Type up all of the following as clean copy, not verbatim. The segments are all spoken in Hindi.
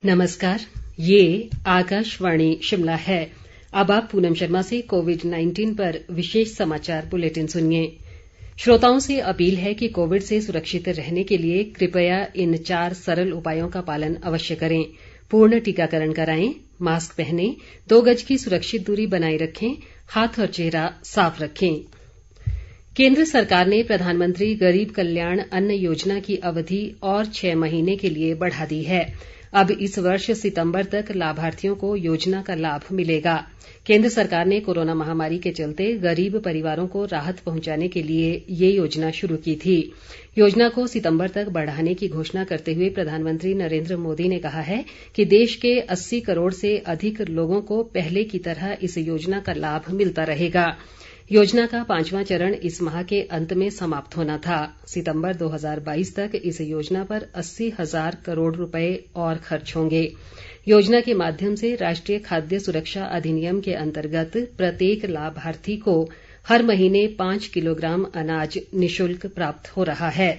नमस्कार, ये आकाशवाणी शिमला है। अब आप पूनम शर्मा से कोविड-19 पर विशेष समाचार बुलेटिन सुनिए। श्रोताओं से अपील है कि कोविड से सुरक्षित रहने के लिए कृपया इन 4 सरल उपायों का पालन अवश्य करें। पूर्ण टीकाकरण कराएं, मास्क पहनें, 2 गज की सुरक्षित दूरी बनाए रखें, हाथ और चेहरा साफ रखें। केंद्र सरकार ने प्रधानमंत्री गरीब कल्याण अन्न योजना की अवधि और 6 महीने के लिए बढ़ा दी है। अब इस वर्ष सितंबर तक लाभार्थियों को योजना का लाभ मिलेगा। केंद्र सरकार ने कोरोना महामारी के चलते गरीब परिवारों को राहत पहुंचाने के लिए ये योजना शुरू की थी। योजना को सितंबर तक बढ़ाने की घोषणा करते हुए प्रधानमंत्री नरेंद्र मोदी ने कहा है कि देश के 80 करोड़ से अधिक लोगों को पहले की तरह इस योजना का लाभ मिलता रहेगा। योजना का 5वां चरण इस माह के अंत में समाप्त होना था। सितंबर 2022 तक इस योजना पर 80,000 करोड़ रुपए और खर्च होंगे। योजना के माध्यम से राष्ट्रीय खाद्य सुरक्षा अधिनियम के अंतर्गत प्रत्येक लाभार्थी को हर महीने 5 किलोग्राम अनाज निःशुल्क प्राप्त हो रहा है।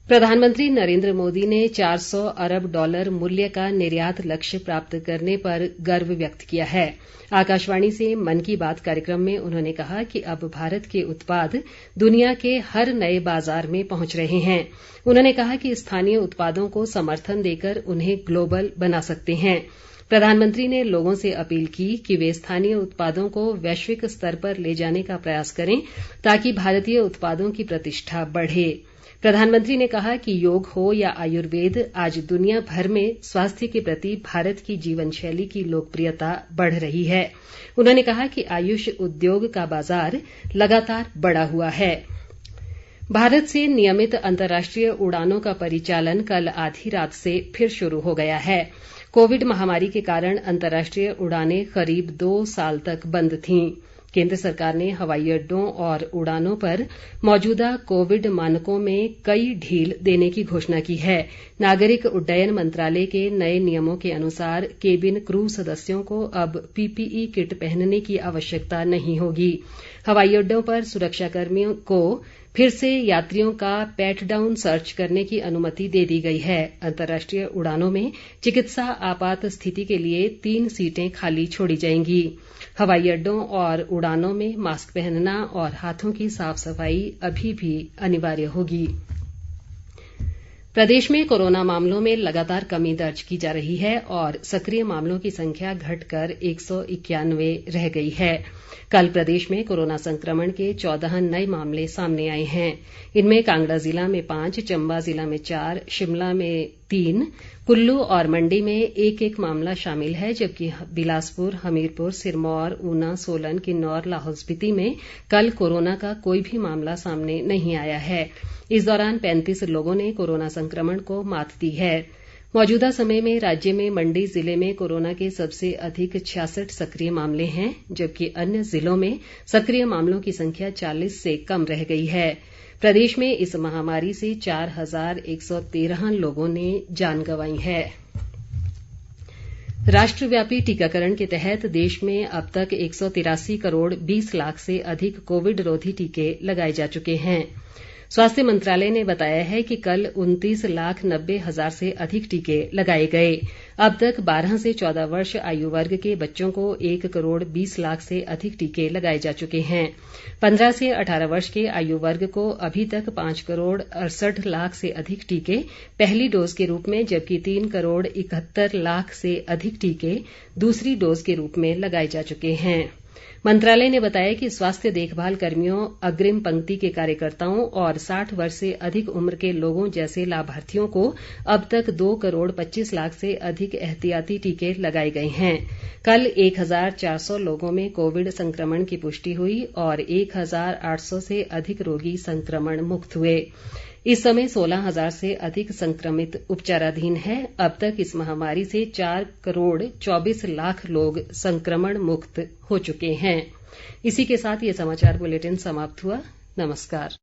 प्रधानमंत्री नरेंद्र मोदी ने $400 अरब मूल्य का निर्यात लक्ष्य प्राप्त करने पर गर्व व्यक्त किया है। आकाशवाणी से मन की बात कार्यक्रम में उन्होंने कहा कि अब भारत के उत्पाद दुनिया के हर नए बाजार में पहुंच रहे हैं। उन्होंने कहा कि स्थानीय उत्पादों को समर्थन देकर उन्हें ग्लोबल बना सकते हैं। प्रधानमंत्री ने लोगों से अपील की कि वे स्थानीय उत्पादों को वैश्विक स्तर पर ले जाने का प्रयास करें ताकि भारतीय उत्पादों की प्रतिष्ठा बढ़े। प्रधानमंत्री ने कहा कि योग हो या आयुर्वेद, आज दुनिया भर में स्वास्थ्य के प्रति भारत की जीवन शैली की लोकप्रियता बढ़ रही है। उन्होंने कहा कि आयुष उद्योग का बाजार लगातार बढ़ा हुआ है। भारत से नियमित अंतर्राष्ट्रीय उड़ानों का परिचालन कल आधी रात से फिर शुरू हो गया है। कोविड महामारी के कारण अंतर्राष्ट्रीय उड़ानें करीब 2 साल तक बंद थीं। केंद्र सरकार ने हवाई अड्डों और उड़ानों पर मौजूदा कोविड मानकों में कई ढील देने की घोषणा की है। नागरिक उड्डयन मंत्रालय के नए नियमों के अनुसार केबिन क्रू सदस्यों को अब पीपीई किट पहनने की आवश्यकता नहीं होगी। हवाई अड्डों पर सुरक्षाकर्मियों को फिर से यात्रियों का पैट डाउन सर्च करने की अनुमति दे दी गई है। अंतर्राष्ट्रीय उड़ानों में चिकित्सा आपात स्थिति के लिए 3 सीटें खाली छोड़ी जाएंगी। हवाई अड्डों और उड़ानों में मास्क पहनना और हाथों की साफ सफाई अभी भी अनिवार्य होगी। प्रदेश में कोरोना मामलों में लगातार कमी दर्ज की जा रही है और सक्रिय मामलों की संख्या घटकर 191 रह गई है। कल प्रदेश में कोरोना संक्रमण के 14 नए मामले सामने आए हैं। इनमें कांगड़ा जिला में 5, चंबा जिला में 4, शिमला में 3, कुल्लू और मंडी में एक मामला शामिल है, जबकि बिलासपुर, हमीरपुर, सिरमौर, ऊना, सोलन, किन्नौर, लाहौल स्पीति में कल कोरोना का कोई भी मामला सामने नहीं आया है। इस दौरान 35 लोगों ने कोरोना संक्रमण को मात दी है। मौजूदा समय में राज्य में मंडी जिले में कोरोना के सबसे अधिक 66 सक्रिय मामले हैं, जबकि अन्य जिलों में सक्रिय मामलों की संख्या 40 से कम रह गई है। प्रदेश में इस महामारी से 4,113 लोगों ने जान गंवाई है। राष्ट्रव्यापी टीकाकरण के तहत देश में अब तक 183 करोड़ 20 लाख से अधिक कोविड रोधी टीके लगाए जा चुके हैं। स्वास्थ्य मंत्रालय ने बताया है कि कल 29,90,000 से अधिक टीके लगाए गए। अब तक 12 से 14 वर्ष आयु वर्ग के बच्चों को 1 करोड़ 20 लाख से अधिक टीके लगाए जा चुके हैं। 15 से 18 वर्ष के आयु वर्ग को अभी तक 5 करोड़ 68 लाख से अधिक टीके पहली डोज के रूप में, जबकि 3 करोड़ 71 लाख से अधिक टीके दूसरी डोज के रूप में लगाए जा चुके हैं। मंत्रालय ने बताया कि स्वास्थ्य देखभाल कर्मियों, अग्रिम पंक्ति के कार्यकर्ताओं और 60 वर्ष से अधिक उम्र के लोगों जैसे लाभार्थियों को अब तक 2 करोड़ 25 लाख से अधिक एहतियाती टीके लगाए गए हैं। कल 1,400 लोगों में कोविड संक्रमण की पुष्टि हुई और 1,800 से अधिक रोगी संक्रमण मुक्त हुए। इस समय 16,000 से अधिक संक्रमित उपचाराधीन हैं। अब तक इस महामारी से 4 करोड़ 24 लाख लोग संक्रमण मुक्त हो चुके हैं। इसी के साथ ये समाचार बुलेटिन समाप्त हुआ। नमस्कार।